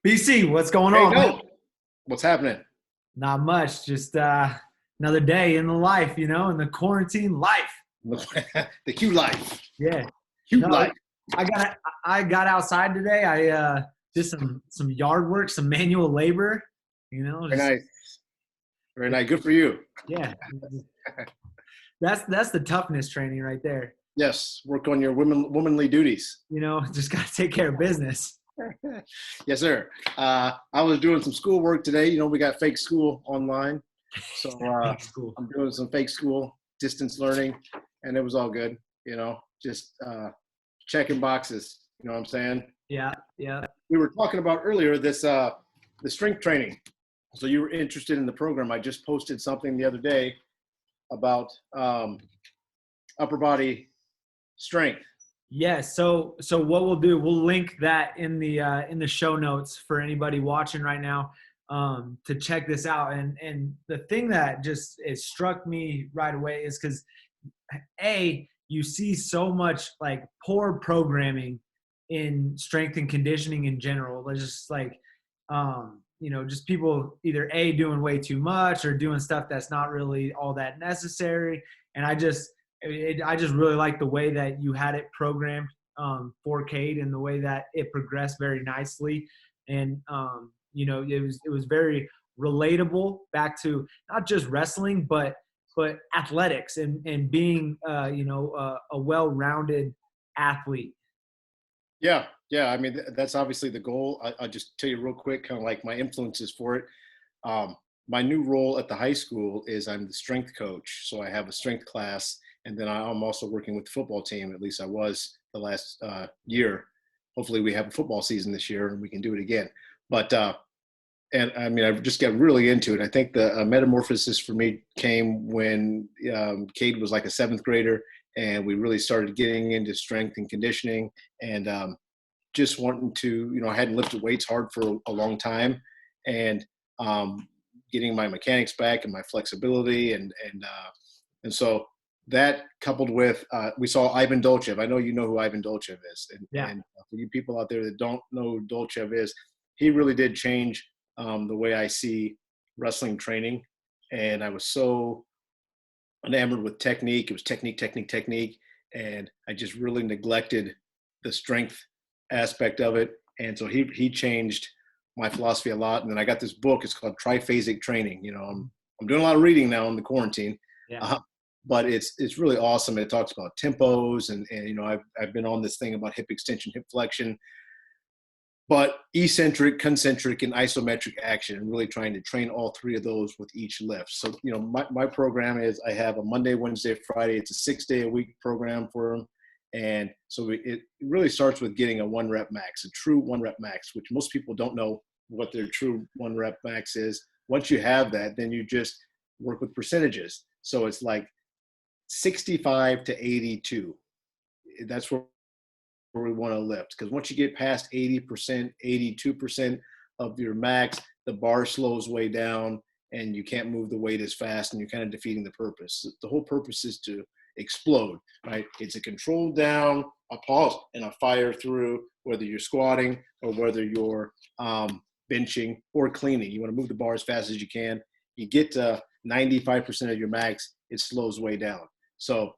BC, what's going Hey, on, man? no. What's happening? Not much. Just another day in the life, in the quarantine life. The Q life. Yeah. Q No, life. I got outside today. I did some yard work, some manual labor. Very Just nice. Very nice. Good for you. yeah. That's the toughness training right there. Yes. Work on your womanly duties. Just got to take care of business. Yes, sir. I was doing some schoolwork today. We got fake school online. So Thanks, school. I'm doing some fake school, distance learning, and it was all good. Just checking boxes. You know what I'm saying? Yeah, yeah. We were talking about earlier the strength training. So you were interested in the program. I just posted something the other day about upper body strength. Yes. So what we'll do, we'll link that in the show notes for anybody watching right now to check this out. And the thing that just it struck me right away is because you see so much like poor programming in strength and conditioning in general. There's just like just people either doing way too much or doing stuff that's not really all that necessary. And I just really like the way that you had it programmed for Cade and the way that it progressed very nicely. And, it was very relatable back to not just wrestling, but athletics and being, a well-rounded athlete. Yeah, yeah. I mean, that's obviously the goal. I'll just tell you real quick, kind of like my influences for it. My new role at the high school is I'm the strength coach. So I have a strength class, and then I'm also working with the football team. At least I was the last year. Hopefully, we have a football season this year, and we can do it again. But and I mean, I just got really into it. I think the metamorphosis for me came when Cade was like a seventh grader, and we really started getting into strength and conditioning, and just wanting to, I hadn't lifted weights hard for a long time, and getting my mechanics back and my flexibility, and so that coupled with we saw Ivan Dolcev. I know you know who Ivan Dolcev is, Yeah. and for you people out there that don't know who Dolcev is, he really did change the way I see wrestling training, and I was so enamored with technique. It was technique, technique, technique, and I just really neglected the strength aspect of it. And so he changed my philosophy a lot. And then I got this book. It's called Triphasic Training. I'm doing a lot of reading now in the quarantine, Yeah. but it's really awesome. It talks about tempos, and I've been on this thing about hip extension, hip flexion, but eccentric, concentric, and isometric action, and really trying to train all three of those with each lift. So, my program is I have a Monday, Wednesday, Friday. It's a 6-day-a-week program for them. And so it really starts with getting a 1-rep max, a true 1-rep max, which most people don't know what their true 1-rep max is. Once you have that, then you just work with percentages. So it's like 65 to 82. That's where we want to lift, because once you get past 80%, 82% of your max, the bar slows way down and you can't move the weight as fast, and you're kind of defeating the purpose. The whole purpose is to explode, right? It's a controlled down, a pause, and a fire through, whether you're squatting or whether you're benching or cleaning. You want to move the bar as fast as you can. You get to 95% of your max, it slows way down. So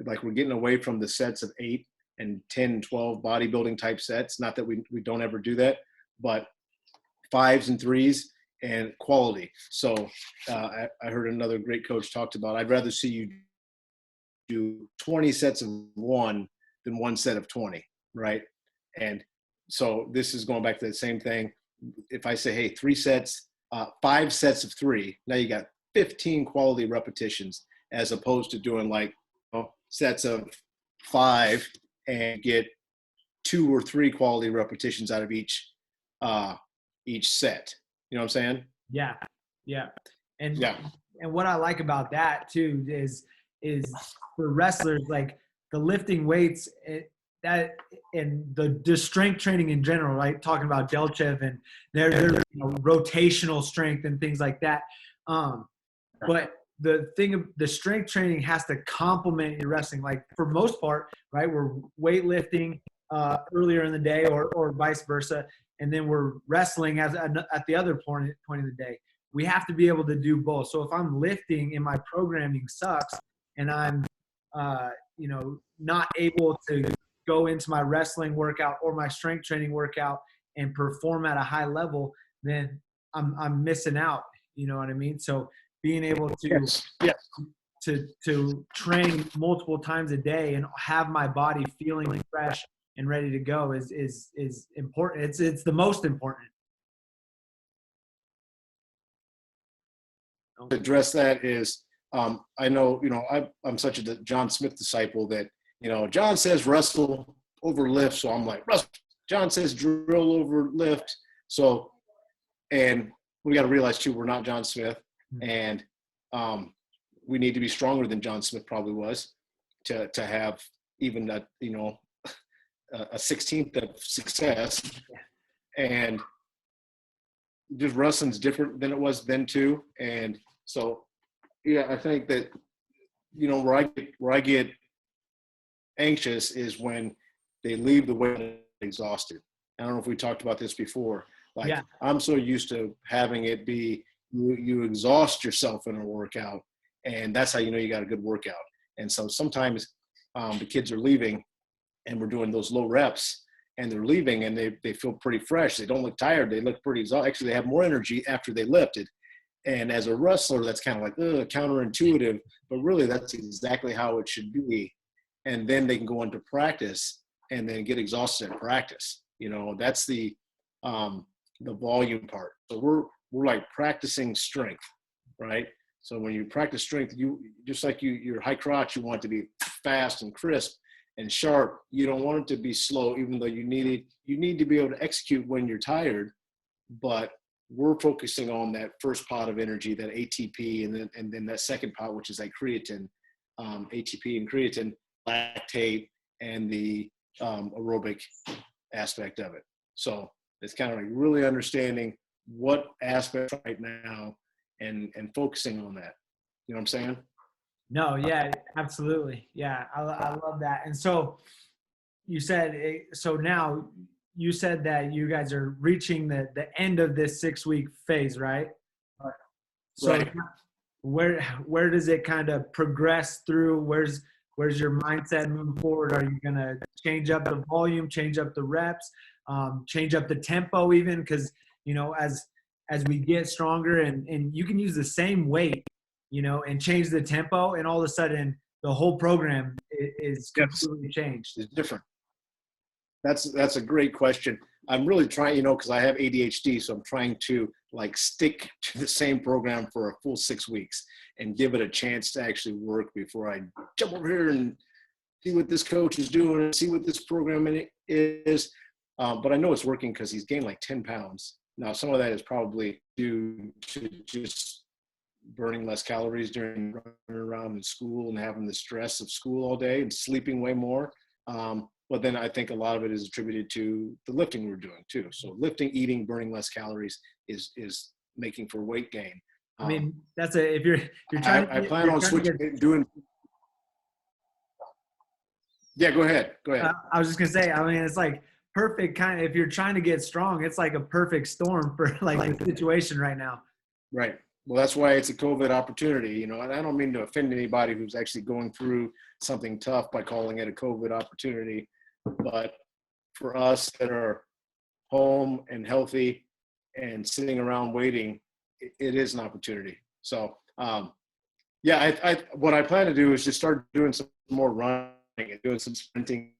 like we're getting away from the sets of 8 and 10 and 12 bodybuilding type sets. Not that we don't ever do that, but 5s and 3s and quality. So I heard another great coach talked about, I'd rather see you do 20 sets of 1 than 1 set of 20, right? And so this is going back to the same thing. If I say, hey, 3 sets, 5 sets of 3, now you got 15 quality repetitions, as opposed to doing like sets of 5 and get 2 or 3 quality repetitions out of each set. You know what I'm saying? Yeah. Yeah. And Yeah. and what I like about that too is for wrestlers, like the lifting weights that and the strength training in general, right? Talking about Delchev and their rotational strength and things like that. But the thing of the strength training has to complement your wrestling. Like for most part, right? We're weightlifting earlier in the day or vice versa. and then we're wrestling at the other point of the day. We have to be able to do both. So if I'm lifting and my programming sucks and I'm, not able to go into my wrestling workout or my strength training workout and perform at a high level, then I'm missing out. You know what I mean? So being able to, Yes. to train multiple times a day and have my body feeling fresh and ready to go is important. It's the most important. To address that is, I know, I'm such a John Smith disciple that, John says wrestle over lift. So I'm like, wrestle. John says drill over lift. So, and we got to realize too, we're not John Smith, and we need to be stronger than John Smith probably was to have even a 16th of success. And just wrestling's different than it was then too. And so, yeah, I think that, where I get anxious is when they leave the weight exhausted. I don't know if we talked about this before. Like, yeah. I'm so used to having it be you exhaust yourself in a workout, and that's how you know you got a good workout. And so sometimes the kids are leaving, and we're doing those low reps, and they're leaving, and they feel pretty fresh. They don't look tired. They look pretty exhausted. Actually, they have more energy after they lifted. And as a wrestler, that's kind of like counterintuitive, but really that's exactly how it should be. And then they can go into practice and then get exhausted at practice. That's the volume part. So we're like practicing strength, right? So when you practice strength, you just like your high crotch, you want it to be fast and crisp and sharp. You don't want it to be slow, even though you need to be able to execute when you're tired. But we're focusing on that first pot of energy, that ATP, and then that second pot, which is like creatine, ATP and creatine, lactate, and the aerobic aspect of it. So it's kind of like really understanding what aspect right now and focusing on that. You know what I'm saying? No, yeah, absolutely. Yeah, I love that. And so you said, now you said that you guys are reaching the end of this 6-week phase, right? So right. Where does it kind of progress through? Where's your mindset moving forward? Are you going to change up the volume, change up the reps, change up the tempo even? Because, as we get stronger and you can use the same weight, and change the tempo, and all of a sudden the whole program is completely changed. It's different. That's a great question. I'm really trying, because I have ADHD, so I'm trying to stick to the same program for a full 6 weeks and give it a chance to actually work before I jump over here and see what this coach is doing and see what this program is. But I know it's working because he's gained 10 pounds. Now, some of that is probably due to just burning less calories during running around in school and having the stress of school all day and sleeping way more. But then I think a lot of it is attributed to the lifting we're doing too. So lifting, eating, burning less calories is making for weight gain. I mean, if you're trying. I plan on switching doing. Yeah, go ahead. I was just gonna say. I mean, it's perfect kind of. If you're trying to get strong, it's like a perfect storm for the situation right now. Right. Well, that's why it's a COVID opportunity, and I don't mean to offend anybody who's actually going through something tough by calling it a COVID opportunity. But for us that are home and healthy and sitting around waiting, it is an opportunity. So, what I plan to do is just start doing some more running and doing some sprinting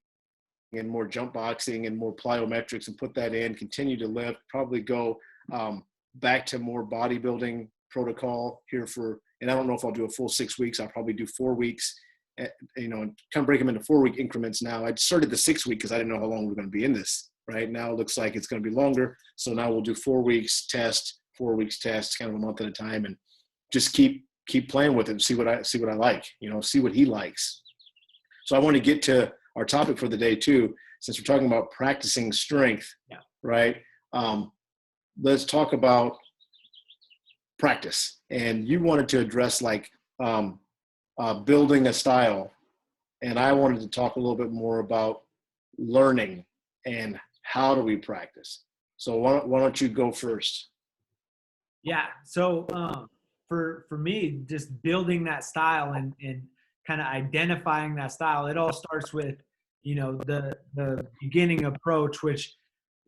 and more jump boxing and more plyometrics and put that in, continue to lift, probably go back to more bodybuilding protocol here and I don't know if I'll do a full 6 weeks. I'll probably do 4 weeks, and kind of break them into 4-week increments. Now I started the 6 week because I didn't know how long we're going to be in this. Right now it looks like it's going to be longer. So now we'll do 4 weeks test, 4 weeks test, kind of a month at a time, and just keep playing with it and see what I like, see what he likes. So I want to get to our topic for the day too, since we're talking about practicing strength, right? Let's talk about practice. And you wanted to address building a style. And I wanted to talk a little bit more about learning and how do we practice. So why don't you go first? Yeah. So for me, just building that style and kind of identifying that style, it all starts with, the beginning approach, which,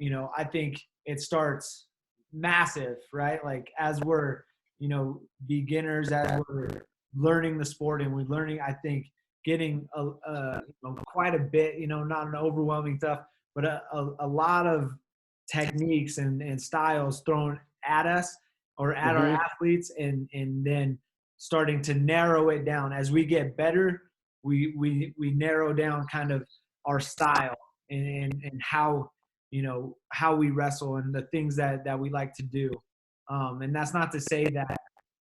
I think it starts massive, right? Like as we're, beginners, as we're learning the sport and we're learning, I think getting quite a bit, not an overwhelming stuff, but a lot of techniques and styles thrown at us or at our Mm-hmm. athletes, and then starting to narrow it down as we get better. We narrow down kind of our style and how how we wrestle and the things that we like to do. And that's not to say that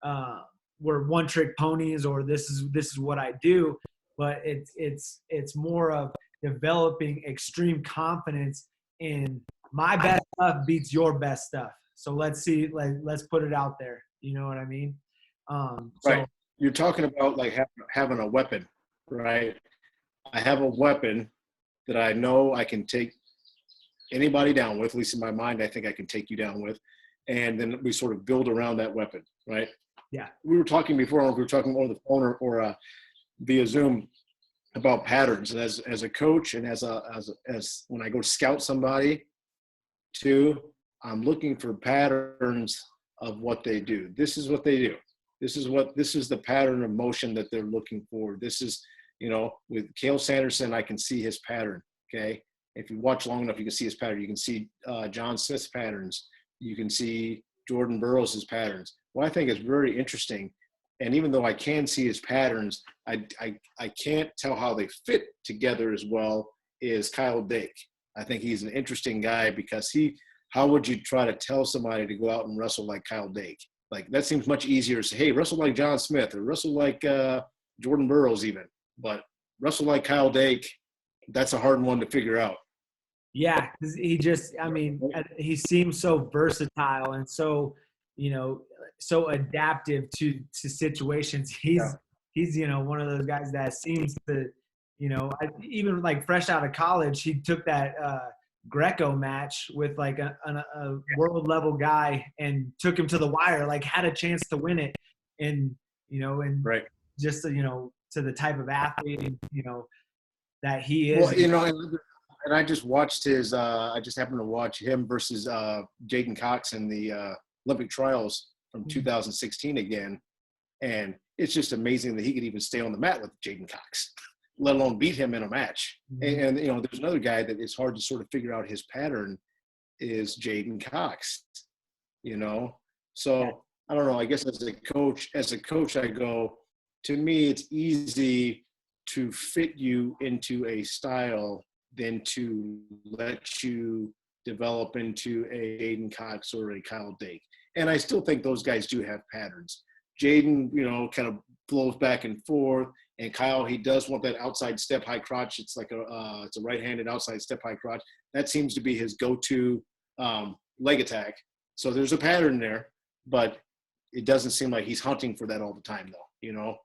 uh, we're one trick ponies or this is what I do, but it's more of developing extreme confidence in my best stuff beats your best stuff. So let's see, like, let's put it out there. You know what I mean? Right. So You're talking about like having a weapon, right? I have a weapon that I know I can take anybody down with, at least in my mind, I think I can take you down with. And then we sort of build around that weapon, right? yeah, We were talking before, we were talking over the phone or via Zoom about patterns. And as a coach and as when I go scout somebody too, I'm looking for patterns of what they do. This is what they do. This is the pattern of motion that they're looking for. This is, with Cale Sanderson, I can see his pattern. Okay. If you watch long enough, you can see his pattern. You can see John Smith's patterns. You can see Jordan Burroughs' patterns. What I think is very interesting, and even though I can see his patterns, I can't tell how they fit together as well, is Kyle Dake. I think he's an interesting guy because how would you try to tell somebody to go out and wrestle like Kyle Dake? Like that seems much easier to say, hey, wrestle like John Smith or wrestle like Jordan Burroughs even. But wrestle like Kyle Dake, that's a hard one to figure out. yeah. 'Cause I mean, he seems so versatile and so, so adaptive to situations. Yeah. He's one of those guys that seems to, even like fresh out of college, he took that Greco match with like a world level guy and took him to the wire, like had a chance to win it, and and Right. just to the type of athlete that he is. Well, and I just watched I just happened to watch him versus Jaden Cox in the Olympic trials from 2016 again. And it's just amazing that he could even stay on the mat with Jaden Cox, let alone beat him in a match. And there's another guy that it's hard to sort of figure out his pattern is Jaden Cox, So I don't know. I guess as a coach, I go, to me, it's easy to fit you into a style than to let you develop into a Jaden Cox or a Kyle Dake. And I still think those guys do have patterns. Jaden, kind of flows back and forth, and Kyle, he does want that outside step high crotch. It's like it's a right-handed outside step high crotch. That seems to be his go-to leg attack. So there's a pattern there, but it doesn't seem like he's hunting for that all the time, though.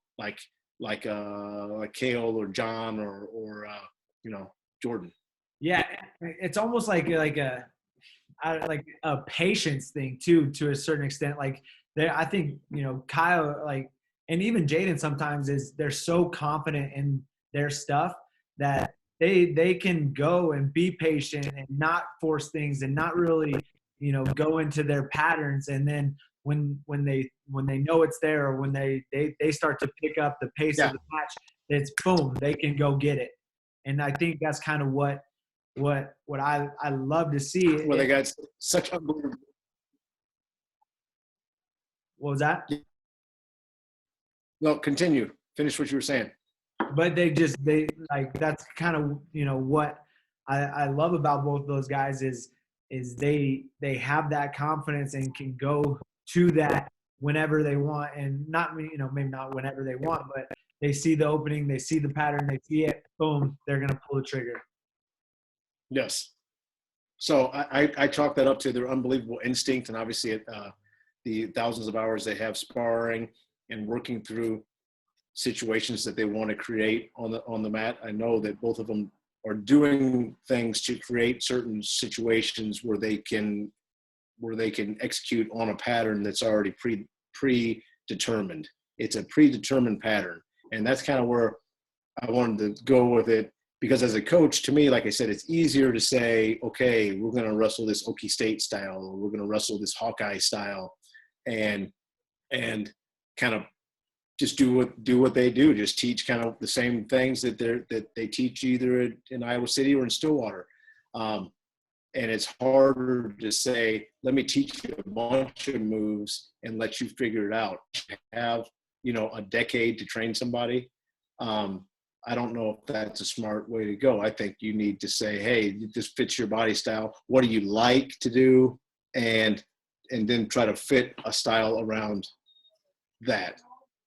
Like Cale or John or Jordan. Yeah, it's almost like a patience thing too, to a certain extent. Like I think Kyle, like, and even Jaden sometimes they're so confident in their stuff that they can go and be patient and not force things and not really go into their patterns, and then when they know it's there, or when they start to pick up the pace of the match, it's boom, they can go get it. And I think that's kind of what I love to see. Well, they got such unbelievable. What was that? No, continue. Finish what you were saying. But they like, that's kind of what I love about both those guys is they have that confidence and can go to that whenever they want, and not maybe not whenever they want, but they see the opening, they see the pattern, they see it, boom, they're gonna pull the trigger. Yes. So I chalk that up to their unbelievable instinct, and obviously the thousands of hours they have sparring and working through situations that they want to create on the mat. I know that both of them or doing things to create certain situations where they can execute on a pattern that's already predetermined. It's a predetermined pattern. And that's kind of where I wanted to go with it, because as a coach, to me, like I said, it's easier to say, okay, we're going to wrestle this Okie State style, or we're going to wrestle this Hawkeye style, and kind of just do what they do. Just teach kind of the same things that they teach either in Iowa City or in Stillwater. And it's harder to say, let me teach you a bunch of moves and let you figure it out. Have, a decade to train somebody. I don't know if that's a smart way to go. I think you need to say, hey, this fits your body style. What do you like to do? And then try to fit a style around that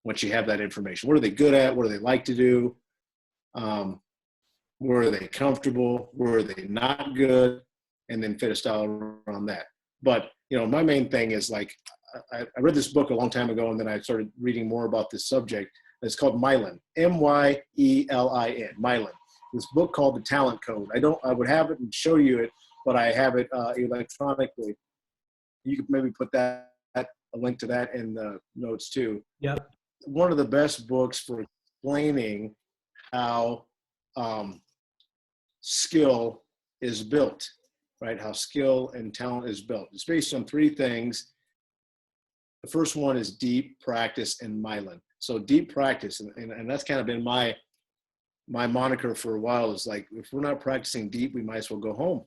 once you have that information. What are they good at? What do they like to do? Where are they comfortable? Where are they not good? And then fit a style around that. But, my main thing is, like, I read this book a long time ago, and then I started reading more about this subject. It's called Myelin, Myelin, Myelin. This book called The Talent Code. I would have it and show you it, but I have it electronically. You could maybe put a link to that in the notes too. Yep. One of the best books for explaining how skill is built, right? How skill and talent is built. It's based on three things. The first one is deep practice and myelin. So deep practice, and that's kind of been my moniker for a while, is like, if we're not practicing deep, we might as well go home.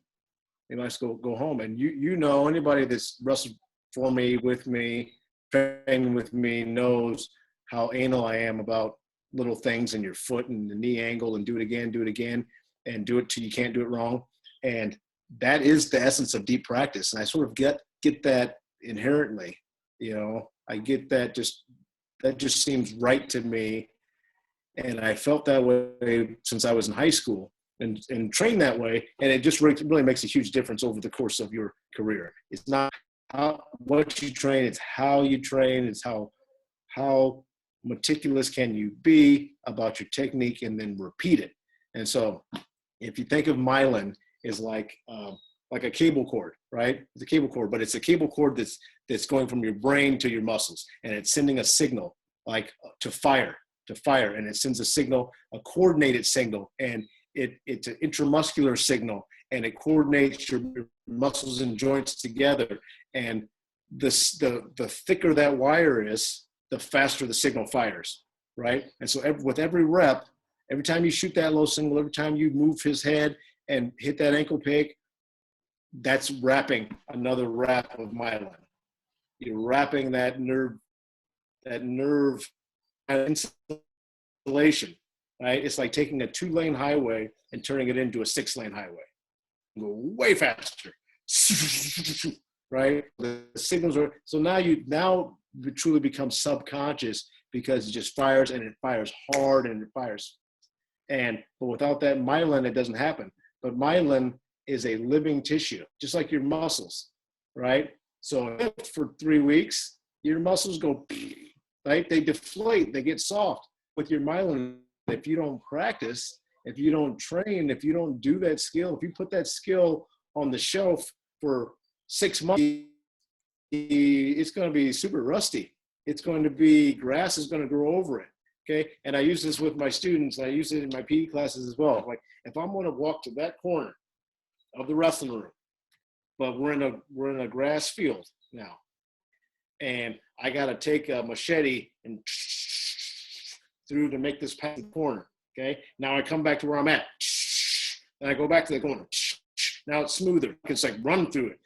We might as well go home. And anybody that's wrestled for me, with me, training with me, knows how anal I am about little things in your foot and the knee angle, and do it again, and do it till you can't do it wrong. And that is the essence of deep practice. And I sort of get that inherently. I get that just seems right to me. And I felt that way since I was in high school, and trained that way. And it just really makes a huge difference over the course of your career. It's not what you train, it's how you train. It's how meticulous can you be about your technique, and then repeat it. And so if you think of myelin is like a cable cord, right? It's a cable cord, but it's a cable cord that's going from your brain to your muscles, and it's sending a signal, like to fire, and it sends a signal, a coordinated signal, and it's an intramuscular signal, and it coordinates your muscles and joints together. And the thicker that wire is, the faster the signal fires, right? And so with every rep, every time you shoot that low single, every time you move his head and hit that ankle pick, that's wrapping another wrap of myelin. You're wrapping that nerve insulation, right? It's like taking a 2-lane highway and turning it into a 6-lane highway. Go way faster, right? The signals are, so now you truly become subconscious, because it just fires, and it fires hard, and it fires. But without that myelin, it doesn't happen. But myelin is a living tissue, just like your muscles, right? So for 3 weeks, your muscles go, right? They deflate, they get soft. With your myelin, if you don't practice, if you don't train, if you don't do that skill, if you put that skill on the shelf for 6 months, it's going to be super rusty. It's going to be, grass is going to grow over it. Okay. And I use this with my students. I use it in my PE classes as well. Like, if I'm going to walk to that corner of the wrestling room, but we're in a grass field now, and I got to take a machete and through to make this past the corner. Okay. Now I come back to where I'm at, and I go back to the corner. Now it's smoother. It's like run through it,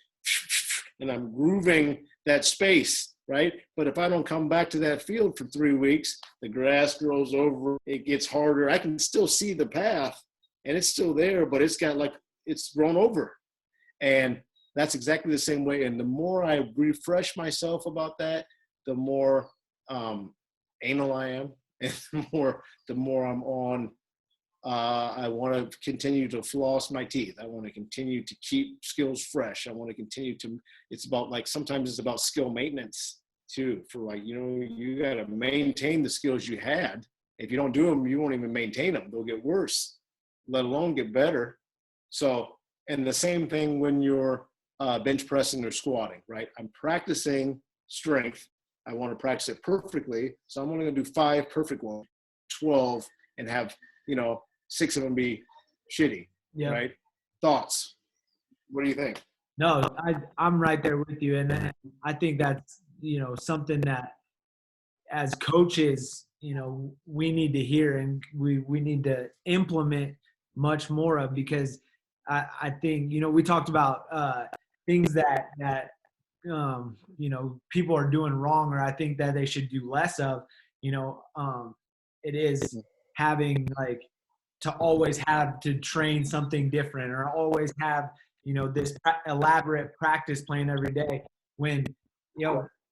and I'm grooving that space, right? But if I don't come back to that field for 3 weeks, the grass grows over, it gets harder. I can still see the path, and it's still there, but it's grown over. And that's exactly the same way. And the more I refresh myself about that, the more anal I am, and the more I'm on. I want to continue to floss my teeth. I want to continue to keep skills fresh. I want to continue to, it's about, like, sometimes it's about skill maintenance too, for, like, you got to maintain the skills you had. If you don't do them, you won't even maintain them. They'll get worse. let alone get better. So, and the same thing when you're bench pressing or squatting, right? I'm practicing strength. I want to practice it perfectly. So I'm only going to do 5 perfect ones, 12, and have, 6 of them be shitty, Yeah. right? Thoughts? What do you think? No, I'm right there with you. And I think that's, something that as coaches, we need to hear and we need to implement much more of, because I think, we talked about things that people are doing wrong, or I think that they should do less of, it is having like to always have to train something different, or always have, this elaborate practice plan every day, when,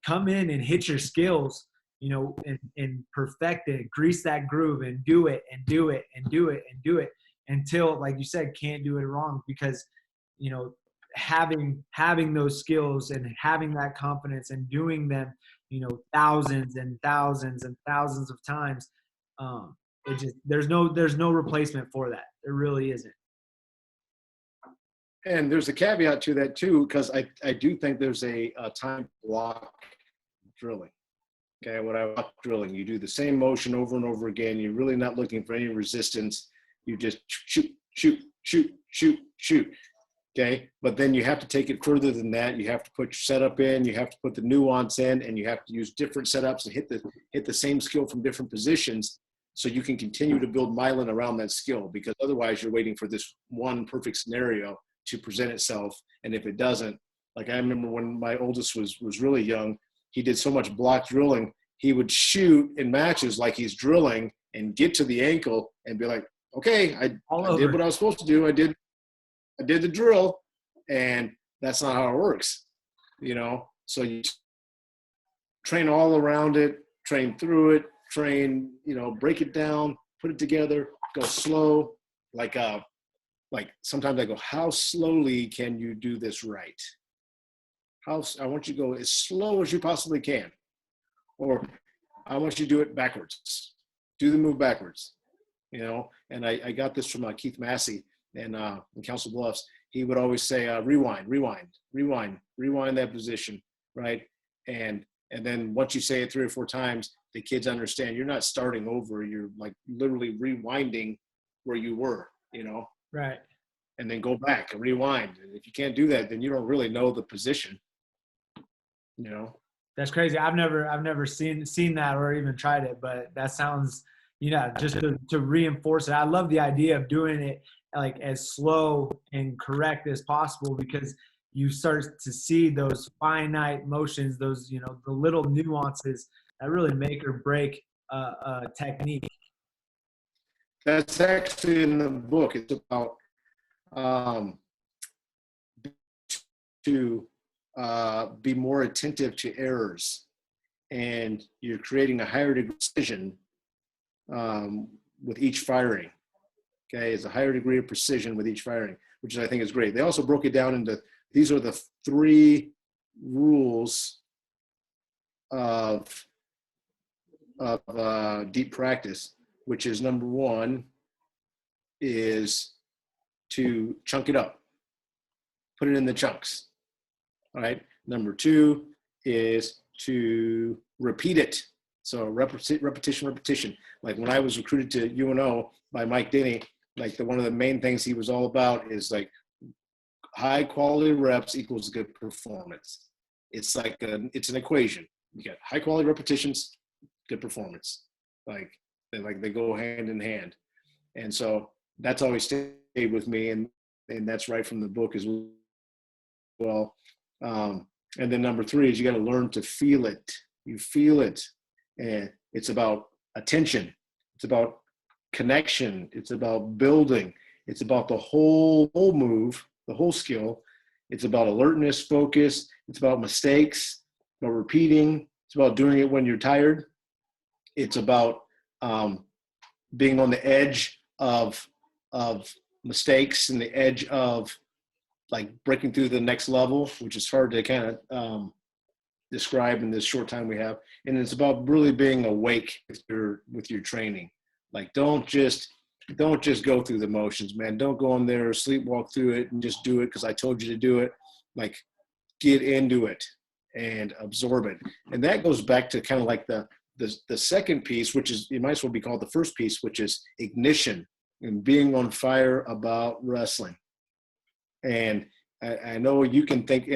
come in and hit your skills, and perfect it, grease that groove, and do it and do it and do it and do it until, like you said, can't do it wrong. Because, having those skills and having that confidence and doing them, thousands and thousands and thousands of times, it just, there's no replacement for that. There really isn't. And there's a caveat to that too, because I do think there's a time block drilling. Okay, when I block drilling, you do the same motion over and over again. You're really not looking for any resistance. You just shoot, shoot, shoot, shoot, shoot. Okay, but then you have to take it further than that. You have to put your setup in. You have to put the nuance in, and you have to use different setups and hit the same skill from different positions, so you can continue to build myelin around that skill. Because otherwise, you're waiting for this one perfect scenario to present itself, and if it doesn't, like I remember when my oldest was really young, he did so much block drilling. He would shoot in matches like he's drilling and get to the ankle and be like, "Okay, I did what I was supposed to do. I did the drill," and that's not how it works, So you train all around it, train through it, break it down, put it together, go slow. Like sometimes I go, how slowly can you do this right? I want you to go as slow as you possibly can, or I want you to do it backwards. Do the move backwards, And I got this from Keith Massey in Council Bluffs. He would always say, rewind, rewind, rewind, rewind that position, right? And then once you say it 3 or 4 times, the kids understand you're not starting over. You're like literally rewinding where you were, Right. And then go back and rewind. And if you can't do that, then you don't really know the position, That's crazy. I've never seen that or even tried it, but that sounds, just to reinforce it. I love the idea of doing it like as slow and correct as possible, because you start to see those finite motions, those, the little nuances that really make or break a technique. That's actually in the book. It's about to be more attentive to errors, and you're creating a higher degree of precision with each firing. Okay, it's a higher degree of precision with each firing, which I think is great. They also broke it down into, these are the 3 rules of deep practice, which is number 1 is to chunk it up, put it in the chunks. All right. Number 2 is to repeat it. So repetition. Like when I was recruited to UNO by Mike Denny, like one of the main things he was all about is like high quality reps equals good performance. It's like it's an equation. You get high quality repetitions, good performance. Like they go hand in hand. And so that's always stayed with me, and that's right from the book as well. And then number 3 is you got to learn to feel it. You feel it, and it's about attention. It's about connection. It's about building. It's about the whole move, the whole skill. It's about alertness, focus. It's about mistakes, about repeating. It's about doing it when you're tired. It's about being on the edge of mistakes and the edge of like breaking through the next level, which is hard to kind of describe in this short time we have. And it's about really being awake with your training. Like don't just don't just go through the motions, man. Don't go in there, sleepwalk through it and just do it because I told you to do it. Like, get into it and absorb it. And that goes back to kind of like the second piece, which is, it might as well be called the first piece, which is ignition and being on fire about wrestling. And I know you can think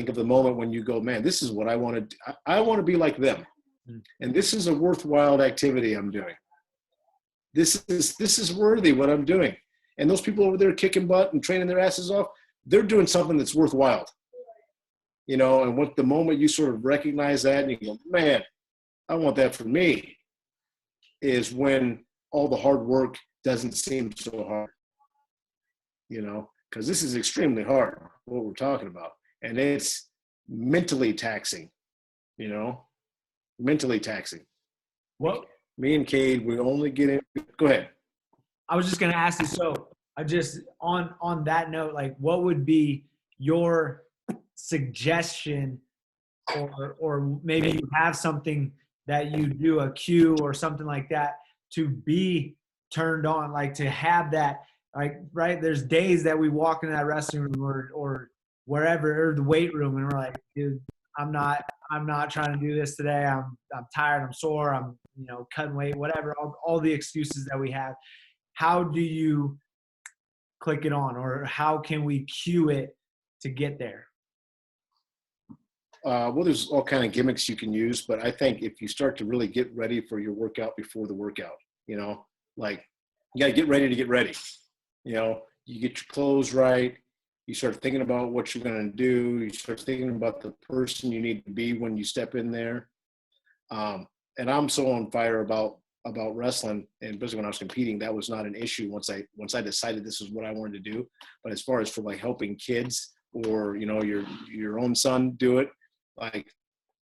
of the moment when you go, man, this is what I want to do. I want to be like them. And this is a worthwhile activity I'm doing. This is worthy what I'm doing. And those people over there kicking butt and training their asses off, they're doing something that's worthwhile. You know, and what the moment you sort of recognize that and you go, man, I want that for me, is when all the hard work doesn't seem so hard. You know, because this is extremely hard, what we're talking about. And it's mentally taxing, you know, mentally taxing. Well, Me and Cade, we only get in. Go ahead. I was just going to ask you, so I just, on that note, like, what would be your suggestion, or maybe you have something that you do, a cue or something like that, to be turned on, like to have that, like, right, there's days that we walk into that wrestling room or wherever, or the weight room, and we're like, dude, I'm not trying to do this today. I'm tired, I'm sore, I'm, you know, cutting weight, whatever, all the excuses that we have. How do you click it on, or how can we cue it to get there? Well, there's all kind of gimmicks you can use, but I think if you start to really get ready for your workout before the workout, you know, like, you got to get ready to get ready. You know, you get your clothes right. You start thinking about what you're going to do. You start thinking about the person you need to be when you step in there. And I'm so on fire about wrestling, and especially when I was competing, that was not an issue once I decided this is what I wanted to do. But as far as for like helping kids, or, you know, your own son do it, like,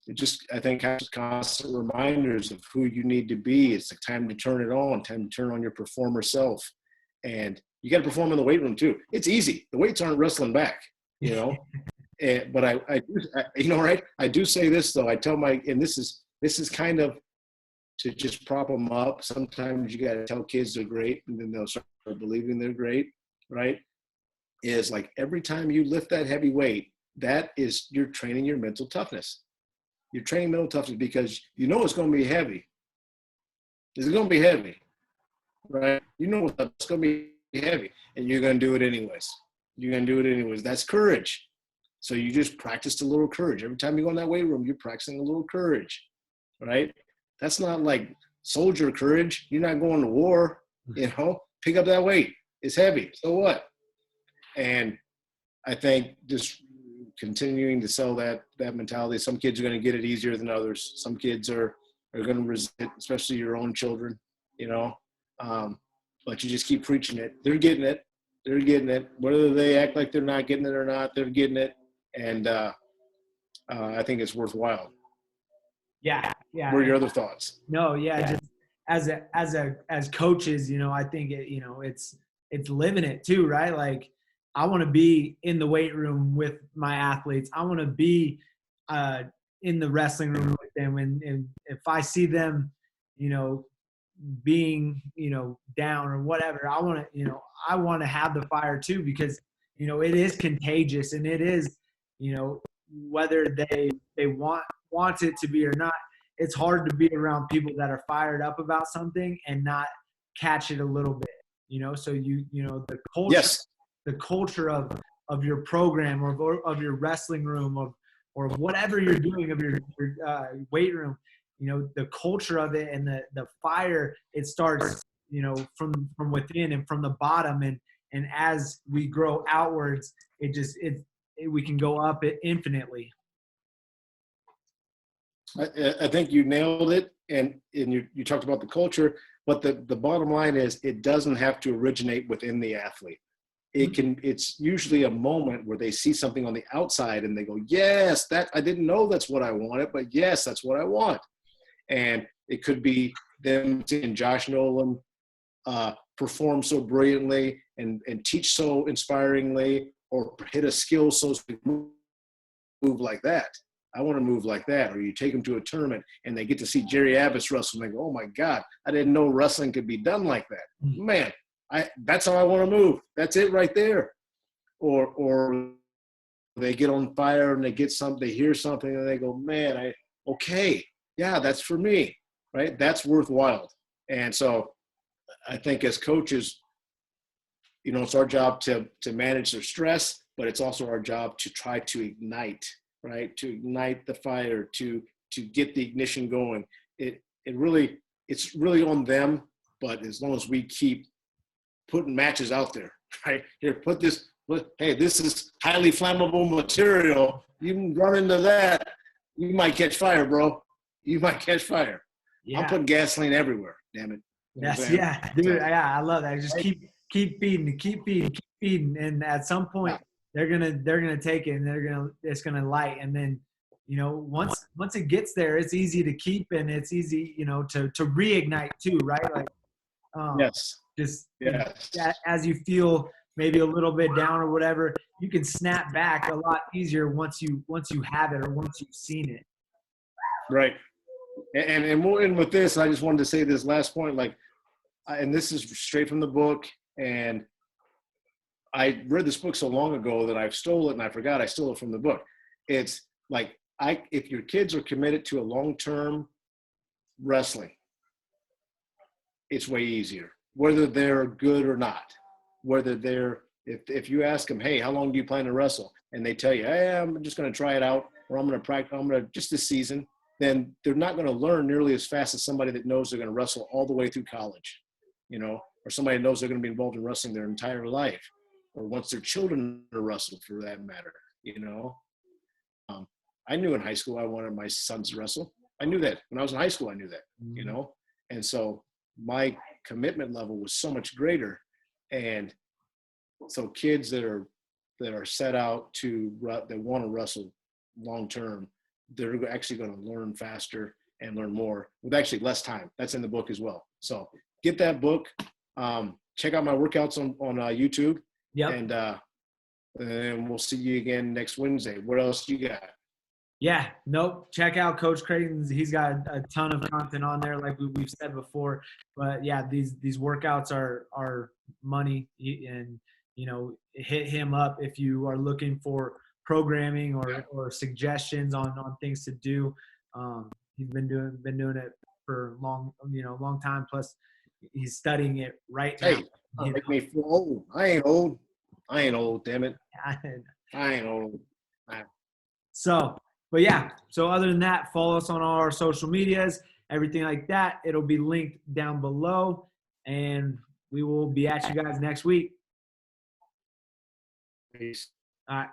it just, I think, has constant reminders of who you need to be. It's the time to turn it on, time to turn on your performer self. And you got to perform in the weight room too. It's easy. The weights aren't wrestling back, you know. But I, you know, right? I do say this though. I tell and this is kind of to just prop them up. Sometimes you got to tell kids they're great, and then they'll start believing they're great, right? Is like, every time you lift that heavy weight, that is, you're training your mental toughness. You're training mental toughness because you know it's going to be heavy. It's going to be heavy, right? You know it's going to be heavy, and you're going to do it anyways. You're going to do it anyways. That's courage. So you just practiced a little courage. Every time you go in that weight room, you're practicing a little courage, right? That's not like soldier courage. You're not going to war, you know. Pick up that weight. It's heavy. So what? And I think just continuing to sell that mentality. Some kids are going to get it easier than others. Some kids are going to resist it, especially your own children, you know. But you just keep preaching it. They're getting it. They're getting it. Whether they act like they're not getting it or not, they're getting it. And I think it's worthwhile. Yeah. What are your other thoughts? No, yeah. Just as coaches, you know, I think you know, it's living it too, right? Like, I want to be in the weight room with my athletes. I want to be in the wrestling room with them. And if I see them, you know, being, you know, down or whatever, I want to have the fire too, because, you know, it is contagious, and it is, you know, whether they want it to be or not, it's hard to be around people that are fired up about something and not catch it a little bit, you know? So you know, the culture. Yes. The culture of your program, or of your wrestling room, or whatever you're doing, of your weight room, you know, the culture of it and the fire, it starts, you know, from within and from the bottom, and as we grow outwards, we can go up it infinitely. I think you nailed it, and you talked about the culture, but the bottom line is, it doesn't have to originate within the athlete. It's usually a moment where they see something on the outside and they go, yes, that, I didn't know that's what I wanted, but yes, that's what I want. And it could be them seeing Josh Nolan perform so brilliantly and teach so inspiringly, or hit a skill so move like that. I want to move like that. Or you take them to a tournament and they get to see Jerry Abbott wrestle and they go, oh my God, I didn't know wrestling could be done like that. Man, That's how I want to move. That's it right there. Or they get on fire and they get something, they hear something and they go, man, okay, yeah, that's for me, right? That's worthwhile. And so I think as coaches, it's our job to manage their stress, but it's also our job to try to ignite, right? To ignite the fire, to get the ignition going. It's really on them, but as long as we keep putting matches out there, right? Here, put this. Hey, this is highly flammable material. You can run into that, you might catch fire, bro. You might catch fire. Yeah. I'm putting gasoline everywhere. Damn it. Yes, yeah, dude. Yeah, I love that. Just keep feeding, and at some point they're gonna take it, and it's gonna light, and then once it gets there, it's easy to keep, and it's easy to reignite too, right? Like yes, just yes. As you feel maybe a little bit down or whatever, you can snap back a lot easier once you have it or once you've seen it. Right. And more in with this, I just wanted to say this last point, and this is straight from the book, and I read this book so long ago that I've stole it and I forgot I stole it from the book. It's like, if your kids are committed to a long-term wrestling, it's way easier, whether they're good or not. Whether if you ask them, hey, how long do you plan to wrestle? And they tell you, hey, I'm just going to try it out, or I'm going to practice, just this season, then they're not going to learn nearly as fast as somebody that knows they're going to wrestle all the way through college, or somebody that knows they're going to be involved in wrestling their entire life, or once their children are wrestled for that matter, I knew in high school I wanted my sons to wrestle. I knew that. When I was in high school, I knew that, And so my commitment level was so much greater. And so kids that are set out that want to wrestle long term, they're actually going to learn faster and learn more with actually less time. That's in the book as well. So get that book. Check out my workouts on YouTube. Yep. And we'll see you again next Wednesday. What else you got? Yeah, nope. Check out Coach Creighton's. He's got a ton of content on there, like we've said before. But yeah, these workouts are money, and hit him up if you are looking for programming or suggestions on things to do. He's been doing it for long time. Plus, he's studying it right now. Hey, make me feel old. I ain't old. Damn it. I ain't old. So. But yeah, so other than that, follow us on all our social medias, everything like that. It'll be linked down below, and we will be at you guys next week. Peace. All right.